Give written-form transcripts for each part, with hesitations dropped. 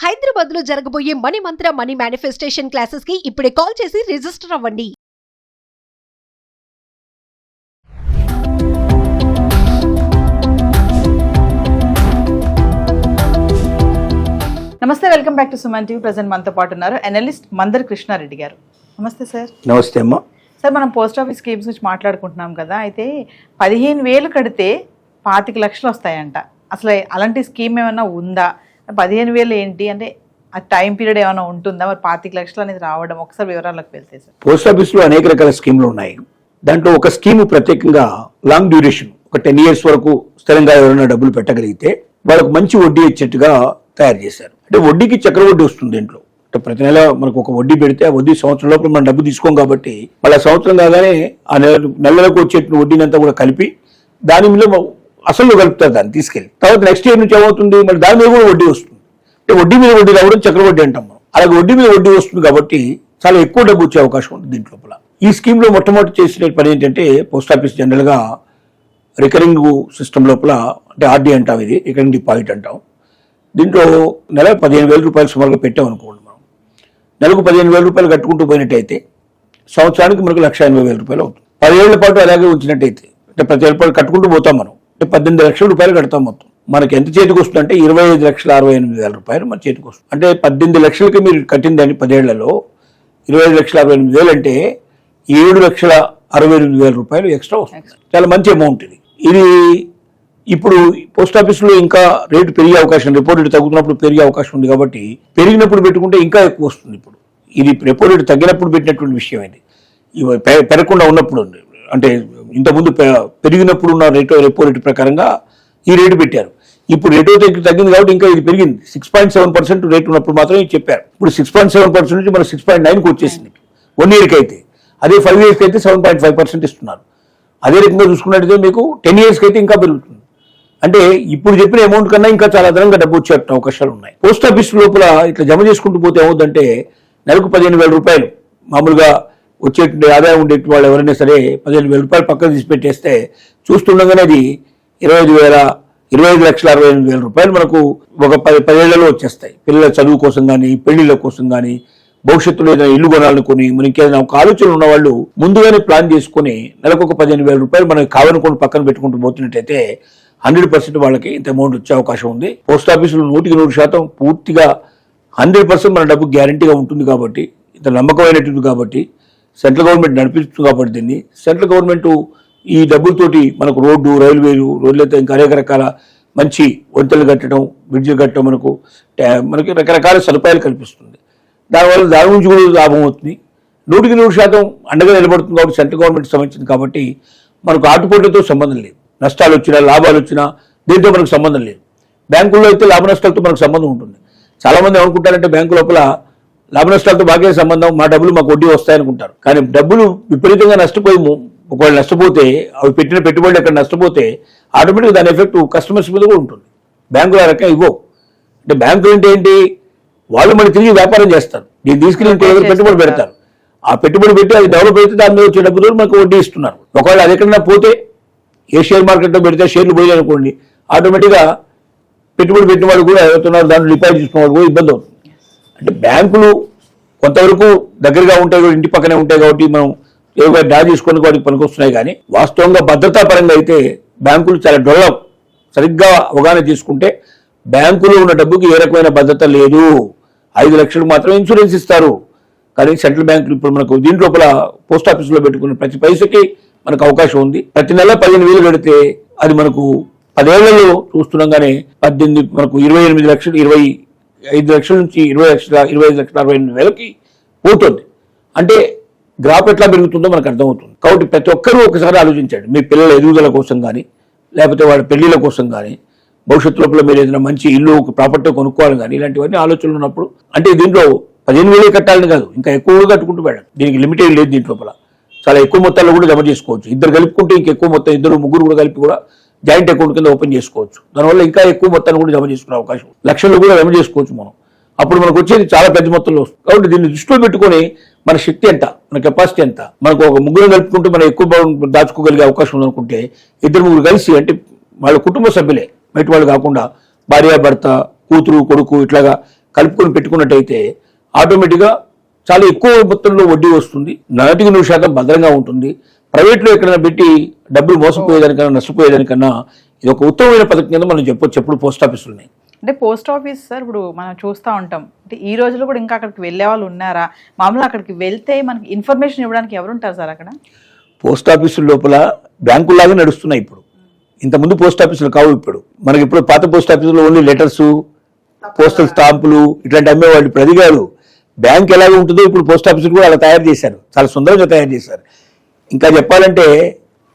హైదరాబాద్ లో జరగబోయే మనీ మంత్ర money manifestation classes కి ఇప్పుడే కాల్ చేసి రిజిస్టర్ అవ్వండి. నమస్తే, welcome back to Suman TV. Present మనతో పాటు ఉన్నారు అనలిస్ట్ మందర్ కృష్ణారెడ్డి గారు. నమస్తే సార్. నమస్తే అమ్మా. సార్, మనం పోస్ట్ ఆఫీస్ స్కీమ్స్ గురించి మాట్లాడుకుంటున్నాం కదా. అయితే 15,000 కడితే 25 లక్షలు వస్తాయంట. అసలు అలాంటి స్కీమ్ ఏమైనా ఉందా? 15,000 ఏంటి అంటే ఆ టైం పీరియడ్ ఏమైనా ఉంటుందా? మరి 25 లక్షలు అనేది రావడం, ఒకసారి వివరాలకు వెళ్తే సార్. పోస్ట్ ఆఫీస్ లో అనేక రకాల స్కీమ్లు ఉన్నాయి. దాంట్లో ఒక స్కీమ్ ప్రత్యేకంగా లాంగ్ డ్యూరేషన్, ఒక 10 years వరకు స్థిరంగా ఎవరైనా డబ్బులు పెట్టగలిగితే వాళ్ళకు మంచి వడ్డీ ఇచ్చేట్టుగా తయారు చేశారు. అంటే వడ్డీకి చక్రవడ్డీ వస్తుంది దీంట్లో. అంటే ప్రతి నెల మనకు ఒక వడ్డీ పెడితే ఆ వడ్డీ సంవత్సరం లోపల మనం డబ్బు తీసుకోం కాబట్టి మళ్ళీ సంవత్సరం కాగానే ఆ నెలలకు వచ్చే వడ్డీని అంతా కూడా కలిపి దాని మీద అసలు కలుపుతారు, దాన్ని తీసుకెళ్ళి తర్వాత నెక్స్ట్ ఇయర్ నుంచి ఏమవుతుంది, మళ్ళీ దాని మీద కూడా వడ్డీ వస్తుంది. అంటే వడ్డీ మీద వడ్డీ రావడం చక్రవడ్డీ అంటాం మనం. అలాగే వడ్డీ మీద వడ్డీ వస్తుంది కాబట్టి చాలా ఎక్కువ డబ్బు వచ్చే అవకాశం ఉంటుంది దీంట్ లోపల. ఈ స్కీమ్ లో మొట్టమొదటి చేసిన పని ఏంటంటే, పోస్ట్ ఆఫీస్ జనరల్ గా రికరింగ్ సిస్టమ్ లోపల, అంటే ఆర్డీ అంటాం, ఇది రికరింగ్ డిపాజిట్ అంటాం. దీంట్లో నెల 15,000 రూపాయలు సుమారుగా పెట్టాం అనుకోండి. మనం నెలకు 15,000 రూపాయలు కట్టుకుంటూ పోయినట్టయితే సంవత్సరానికి మనకు 1,80,000 రూపాయలు అవుతుంది. 10 ఏళ్ల పాటు అలాగే ఉంచినట్టయితే, అంటే ప్రతి ఏళ్ళ కట్టుకుంటూ పోతాం మనం, అంటే 18 లక్షల రూపాయలు కడతాం మొత్తం. మనకి ఎంత చేతికి వస్తుంది అంటే 25,68,000 రూపాయలు మన చేతికి వస్తుంది. అంటే 18 లక్షలకి మీరు కట్టిందని 10 ఏళ్లలో 25,68,000 అంటే 7,68,000 రూపాయలు ఎక్స్ట్రా వస్తుంది. చాలా మంచి అమౌంట్ ఇది. ఇది ఇప్పుడు పోస్ట్ ఆఫీసులో ఇంకా రేటు పెరిగే అవకాశం, రెపో రేటు తగ్గుతున్నప్పుడు పెరిగే అవకాశం ఉంది కాబట్టి పెరిగినప్పుడు పెట్టుకుంటే ఇంకా ఎక్కువ వస్తుంది. ఇప్పుడు ఇది రెపో రేటు తగ్గినప్పుడు పెట్టినటువంటి విషయం ఇది. ఇవి పెరగకుండా ఉన్నప్పుడు, అంటే ఇంతకుముందు పెరిగినప్పుడు ఉన్న రెపో రేటు ప్రకారంగా ఈ రేటు పెట్టారు. ఇప్పుడు రేటు తగ్గింది కాబట్టి ఇంకా ఇది పెరిగింది. 6.7% రేటు ఉన్నప్పుడు మాత్రమే చెప్పారు. ఇప్పుడు 6.7% నుంచి మన 6.9కి వచ్చేసింది 1 yearకి అయితే. అదే 5 yearsకి అయితే 7.5% ఇస్తున్నారు. అదే రకంగా చూసుకున్నట్టయితే మీకు 10 yearsకి అయితే ఇంకా పెరుగుతుంది. అంటే ఇప్పుడు చెప్పిన అమౌంట్ కన్నా ఇంకా చాలా అదనంగా డబ్బు వచ్చే అవకాశాలు ఉన్నాయి. పోస్ట్ ఆఫీస్ లోపల ఇట్లా జమ చేసుకుంటూ పోతే ఏమవుతుందంటే, నెలకు 15,000 రూపాయలు మామూలుగా వచ్చేటువంటి ఆదాయం ఉండేటి వాళ్ళు ఎవరైనా సరే 15,000 రూపాయలు పక్కన తీసి పెట్టేస్తే చూస్తుండగానే అది 25,68,000 రూపాయలు మనకు ఒక 10 ఏళ్లలో వచ్చేస్తాయి. పిల్లల చదువు కోసం కానీ, పెళ్లిళ్ళ కోసం కానీ, భవిష్యత్తులో ఏదైనా ఇల్లు కొనాలనుకుని, మనకి ఇంకేదైనా ఒక ఆలోచనలు ఉన్న వాళ్ళు ముందుగానే ప్లాన్ చేసుకుని నెలకు ఒక 15,000 రూపాయలు మనకి కావాలనుకుని పక్కన పెట్టుకుంటూ పోతున్నట్టయితే 100% వాళ్ళకి ఇంత అమౌంట్ వచ్చే అవకాశం ఉంది. పోస్ట్ ఆఫీసులో 100% పూర్తిగా 100% మన డబ్బు గ్యారంటీగా ఉంటుంది కాబట్టి, ఇంత నమ్మకమైనటువంటి కాబట్టి, సెంట్రల్ గవర్నమెంట్ నడిపిస్తుంది కాబట్టి దీన్ని. సెంట్రల్ గవర్నమెంట్ ఈ డబ్బులతోటి మనకు రోడ్డు, రోడ్లైతే ఇంకా అనేక రకాల మంచి వంతెనలు కట్టడం, బ్రిడ్జ్లు కట్టడం, మనకి రకరకాల సదుపాయాలు కల్పిస్తుంది. దానివల్ల దాని నుంచి కూడా లాభం అవుతుంది. 100% అండగా నిలబడుతుంది కాబట్టి సెంట్రల్ గవర్నమెంట్ సంబంధించింది కాబట్టి మనకు ఆటుపోట్లతో సంబంధం లేదు. నష్టాలు వచ్చినా, లాభాలు వచ్చినా దీంతో మనకు సంబంధం లేదు. బ్యాంకుల్లో అయితే లాభ నష్టాలతో మనకు సంబంధం ఉంటుంది. చాలామంది ఏమనుకుంటారంటే, బ్యాంకు లోపల లాభ నష్టాలతో బాగా సంబంధం, మా డబ్బులు మాకు వడ్డీ వస్తాయనుకుంటారు. కానీ డబ్బులు విపరీతంగా నష్టపోయి, ఒకవేళ నష్టపోతే, అవి పెట్టిన పెట్టుబడులు ఎక్కడ నష్టపోతే ఆటోమేటిక్గా దాని ఎఫెక్ట్ కస్టమర్స్ మీద కూడా ఉంటుంది. బ్యాంకులు ఆ రకంగా ఇవ్వవు. అంటే బ్యాంకులు అంటే ఏంటి, వాళ్ళు మళ్ళీ తిరిగి వ్యాపారం చేస్తారు. దీన్ని తీసుకెళ్ళి ఇంకో దగ్గర పెట్టుబడి పెడతారు. ఆ పెట్టుబడి పెట్టి అది డెవలప్ అయితే దాని మీద వచ్చే డబ్బులు మనకు వడ్డీ ఇస్తున్నారు. ఒకవేళ అది ఎక్కడన్నా పోతే, ఏ షేర్ మార్కెట్లో పెడితే షేర్లు పోయాయి అనుకోండి, ఆటోమేటిక్గా పెట్టుబడి పెట్టిన వాళ్ళు కూడా ఎవరుతున్నారు, దాంట్లో డిపాజిట్ చేసుకున్న వాళ్ళు కూడా ఇబ్బంది అవుతుంది. అంటే బ్యాంకులు కొంతవరకు దగ్గరగా ఉంటాయి, ఇంటి పక్కనే ఉంటాయి కాబట్టి మనం ఏదో డ్రా చేసుకొని వాటికి పనికొస్తున్నాయి. కానీ వాస్తవంగా భద్రతా పరంగా అయితే బ్యాంకులు చాలా డెవలప్. సరిగ్గా అవగాహన తీసుకుంటే బ్యాంకులో ఉన్న డబ్బుకి ఏ రకమైన భద్రత లేదు. 5 లక్షలు మాత్రమే ఇన్సూరెన్స్ ఇస్తారు. కానీ సెంట్రల్ బ్యాంకులు ఇప్పుడు మనకు దీంట్లోపల పోస్ట్ ఆఫీసులో పెట్టుకున్న ప్రతి పైసకి మనకు అవకాశం ఉంది. ప్రతి నెల 15,000 కడితే అది మనకు 10 ఏళ్లలో చూస్తుండగానే 18 మనకు 28 లక్షలు, 25 లక్షల నుంచి 25,68,000 పోతుంది. అంటే గ్రాఫ్ ఎట్లా పెరుగుతుందో మనకు అర్థమవుతుంది. కాబట్టి ప్రతి ఒక్కరూ ఒకసారి ఆలోచించండి. మీ పిల్లల ఎదుగుదల కోసం కానీ, లేకపోతే వాళ్ళ పెళ్లిళ్ళ కోసం కానీ, భవిష్యత్తు లోపల మీరు ఏదైనా మంచి ఇల్లు, ప్రాపర్టీ కొనుక్కోవాలి కానీ, ఇలాంటివన్నీ ఆలోచనలు ఉన్నప్పుడు, అంటే దీంట్లో 15,000 కట్టాలని కాదు, ఇంకా ఎక్కువగా కట్టుకుంటూ వెళ్ళాలి. దీనికి లిమిటెడ్ లేదు. దీంట్లోపల చాలా ఎక్కువ మొత్తాల్లో కూడా జమ చేసుకోవచ్చు. ఇద్దరు కలుపుకుంటే ఇంకా ఎక్కువ మొత్తం, 2-3 కూడా కలిపి కూడా జాయింట్ అకౌంట్ కింద ఓపెన్ చేసుకోవచ్చు. దానివల్ల ఇంకా ఎక్కువ మొత్తాన్ని కూడా జమ చేసుకునే అవకాశం, లక్షల్లో కూడా జమ చేసుకోవచ్చు మనం. అప్పుడు మనకు వచ్చేది చాలా పెద్ద మొత్తంలో వస్తుంది. కాబట్టి దీన్ని దృష్టిలో పెట్టుకొని మన శక్తి ఎంత, మన కెపాసిటీ ఎంత, మనకు ఒక 3 కలుపుకుంటే మనం ఎక్కువ దాచుకోగలిగే అవకాశం ఉందనుకుంటే 2-3 కలిసి, అంటే వాళ్ళ కుటుంబ సభ్యులే, బయట వాళ్ళు కాకుండా భార్య, భర్త, కూతురు, కొడుకు, ఇట్లాగా కలుపుకొని పెట్టుకున్నట్టయితే ఆటోమేటిక్గా చాలా ఎక్కువ మొత్తంలో వడ్డీ వస్తుంది, 100% భద్రంగా ఉంటుంది. ప్రైవేట్లో ఎక్కడైనా పెట్టి డబ్బులు మోసపోయేదానికన్నా నష్టపోయేదానికన్నా ఇది ఒక ఉత్తమమైన పథకం కింద మనం చెప్పొచ్చు ఎప్పుడు పోస్ట్ ఆఫీసులని. అంటే పోస్ట్ ఆఫీస్ సార్ ఇప్పుడు మనం చూస్తూ ఉంటాం, అంటే ఈ రోజుల్లో కూడా ఇంకా అక్కడికి వెళ్ళే వాళ్ళు ఉన్నారా? మామూలుగా అక్కడికి వెళ్తే మనకి ఇన్ఫర్మేషన్ ఇవ్వడానికి ఎవరు ఉంటారు సార్ అక్కడ? పోస్ట్ ఆఫీసుల లోపల బ్యాంకుల్లాగా నడుస్తున్నాయి ఇప్పుడు. ఇంతకుముందు పోస్ట్ ఆఫీసులు కావు ఇప్పుడు. మనకి ఇప్పుడు పాత పోస్ట్ ఆఫీసులో ఓన్లీ లెటర్స్, పోస్టల్ స్టాంపులు ఇట్లాంటి అమ్మేవాళ్ళు. ఇప్పుడు అది కాదు, బ్యాంక్ ఎలాగ ఉంటుందో ఇప్పుడు పోస్ట్ ఆఫీసులు కూడా అలా తయారు చేశారు, చాలా సుందరంగా తయారు చేశారు. ఇంకా చెప్పాలంటే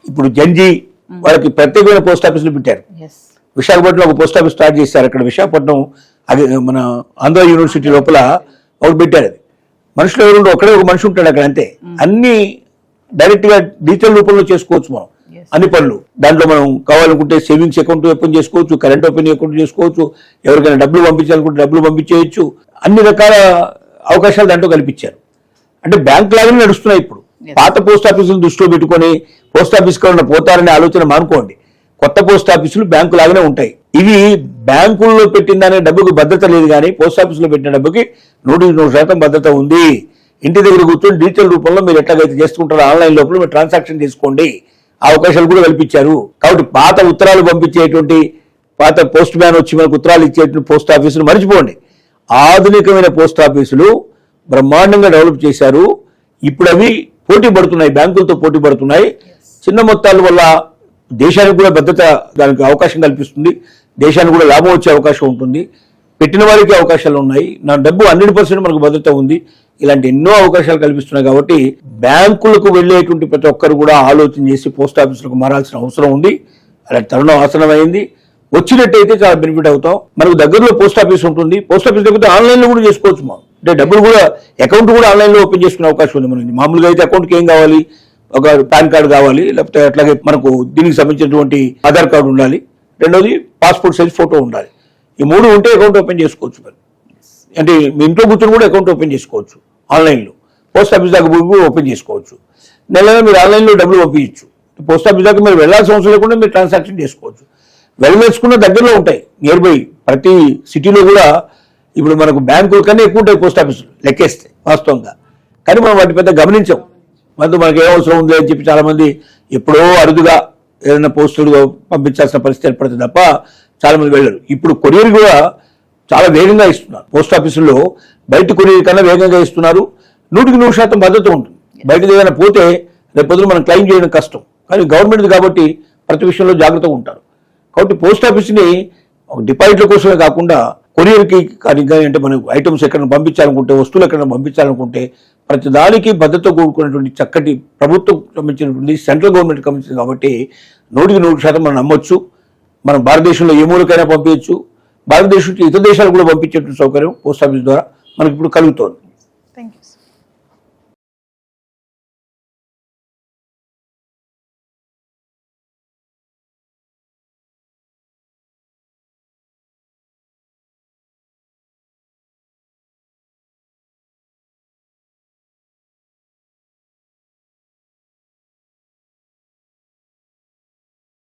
ఇప్పుడు జంజీ వాళ్ళకి ప్రత్యేకమైన పోస్ట్ ఆఫీసులు పెట్టారు. విశాఖపట్నంలో ఒక పోస్ట్ ఆఫీస్ స్టార్ట్ చేశారు. అక్కడ విశాఖపట్నం అది మన ఆంధ్ర యూనివర్సిటీ లోపల ఒకటి పెట్టారు. అది మనుషులు ఎవరు ఒక్కడే ఒక మనిషి ఉంటాడు అక్కడ, అంతే. అన్ని డైరెక్ట్ గా డిజిటల్ రూపంలో చేసుకోవచ్చు మనం అన్ని పనులు. దాంట్లో మనం కావాలనుకుంటే సేవింగ్స్ అకౌంట్ ఓపెన్ చేసుకోవచ్చు, కరెంట్ ఓపెన్ అకౌంట్ చేసుకోవచ్చు, ఎవరికైనా డబ్బులు పంపించాలనుకుంటే డబ్బులు పంపించేయచ్చు. అన్ని రకాల అవకాశాలు దాంట్లో కల్పించారు. అంటే బ్యాంక్ లాగానే నడుస్తున్నాయి ఇప్పుడు. పాత పోస్ట్ ఆఫీసులు దృష్టిలో పెట్టుకొని పోస్ట్ ఆఫీస్ కన్నా పోతారనే ఆలోచన మానుకోండి. కొత్త పోస్ట్ ఆఫీసులు బ్యాంకు లాగానే ఉంటాయి. ఇవి బ్యాంకుల్లో పెట్టిందనే డబ్బుకి భద్రత లేదు, కానీ పోస్ట్ ఆఫీసులో పెట్టిన డబ్బుకి 100% భద్రత ఉంది. ఇంటి దగ్గర కూర్చొని డిజిటల్ రూపంలో మీరు ఎట్లాగైతే చేసుకుంటారో ఆన్లైన్ లోపల మీరు ట్రాన్సాక్షన్ చేసుకోండి, ఆ అవకాశాలు కూడా కల్పించారు. కాబట్టి పాత ఉత్తరాలు పంపించేటువంటి, పాత పోస్ట్ మ్యాన్ వచ్చి మనకు ఉత్తరాలు ఇచ్చేటువంటి పోస్ట్ ఆఫీసులు మర్చిపోండి. ఆధునికమైన పోస్ట్ ఆఫీసులు బ్రహ్మాండంగా డెవలప్ చేశారు. ఇప్పుడు అవి పోటీ పడుతున్నాయి, బ్యాంకులతో పోటీ పడుతున్నాయి. చిన్న మొత్తాల వల్ల దేశానికి కూడా భద్రత, దానికి అవకాశం కల్పిస్తుంది, దేశానికి కూడా లాభం వచ్చే అవకాశం ఉంటుంది, పెట్టిన వారికి అవకాశాలు ఉన్నాయి, నా డబ్బు 100% మనకు భద్రత ఉంది. ఇలాంటి ఎన్నో అవకాశాలు కల్పిస్తున్నాయి. కాబట్టి బ్యాంకులకు వెళ్ళేటువంటి ప్రతి ఒక్కరు కూడా ఆలోచన చేసి పోస్ట్ ఆఫీసులకు మారాల్సిన అవసరం ఉంది. అలాంటి తరుణం ఆసనమైంది. వచ్చినట్టయితే చాలా బెనిఫిట్ అవుతాం. మనకు దగ్గరలో పోస్ట్ ఆఫీస్ ఉంటుంది, పోస్ట్ ఆఫీస్ దగ్గర ఆన్లైన్లో కూడా చేసుకోవచ్చు. మనం అంటే డబ్బులు కూడా అకౌంట్ కూడా ఆన్లైన్లో ఓపెన్ చేసుకునే అవకాశం ఉంది మనకి. మామూలుగా అయితే అకౌంట్కి ఏం కావాలి, ఒక పాన్ కార్డు కావాలి, లేకపోతే అట్లాగే మనకు దీనికి సంబంధించినటువంటి ఆధార్ కార్డు ఉండాలి, రెండోది పాస్పోర్ట్ సైజ్ ఫోటో ఉండాలి. ఈ 3 ఉంటే అకౌంట్ ఓపెన్ చేసుకోవచ్చు. మరి అంటే మీ ఇంట్లో కూర్చొని కూడా అకౌంట్ ఓపెన్ చేసుకోవచ్చు ఆన్లైన్లో. పోస్ట్ ఆఫీస్ దాకా పోయి కూడా ఓపెన్ చేసుకోవచ్చు. నెలలో మీరు ఆన్లైన్లో డబ్బులు పంపించచ్చు. పోస్ట్ ఆఫీస్ దాకా మీరు వెళ్ళాల్సిన అవసరం లేకుండా మీరు ట్రాన్సాక్షన్ చేసుకోవచ్చు. వెళ్ళవేసుకున్న దగ్గరలో ఉంటాయి, నియర్ బై ప్రతి సిటీలో కూడా. ఇప్పుడు మనకు బ్యాంకుల కన్నా ఎక్కువ ఉంటాయి పోస్ట్ ఆఫీసులు లెక్కేస్తే వాస్తవంగా, కానీ మనం వాటి పెద్ద గమనించాం. మనకి ఏ అవసరం ఉంది అని చెప్పి చాలామంది ఎప్పుడో అరుదుగా ఏదైనా పోస్టులు పంపించాల్సిన పరిస్థితి ఏర్పడుతుంది తప్ప చాలామంది వెళ్ళరు. ఇప్పుడు కొరియర్ కూడా చాలా వేగంగా ఇస్తున్నారు. పోస్ట్ ఆఫీసుల్లో బయట కొరియర్ కన్నా వేగంగా ఇస్తున్నారు. 100% భద్రత ఉంటుంది. బయట ఏదైనా పోతే రేపు పొద్దున మనం క్లెయిమ్ చేయడం కష్టం, కానీ గవర్నమెంట్ కాబట్టి ప్రతి విషయంలో జాగ్రత్తగా ఉంటారు. కాబట్టి పోస్ట్ ఆఫీస్ని ఒక డిపాజిట్ల కోసమే కాకుండా కొరియర్కి కానీ అంటే మనం ఐటమ్స్ ఎక్కడైనా పంపించాలనుకుంటే, వస్తువులు ఎక్కడైనా పంపించాలనుకుంటే ప్రతి దానికి భద్రత కూడుకున్నటువంటి చక్కటి ప్రభుత్వం సంబంధించినటువంటి సెంట్రల్ గవర్నమెంట్ సంబంధించింది. కాబట్టి 100% మనం నమ్మొచ్చు. మనం భారతదేశంలో ఏ మూలకైనా పంపించవచ్చు. భారతదేశం ఇతర దేశాలకు కూడా పంపించేటువంటి సౌకర్యం పోస్ట్ ఆఫీస్ ద్వారా మనకి ఇప్పుడు కలుగుతోంది.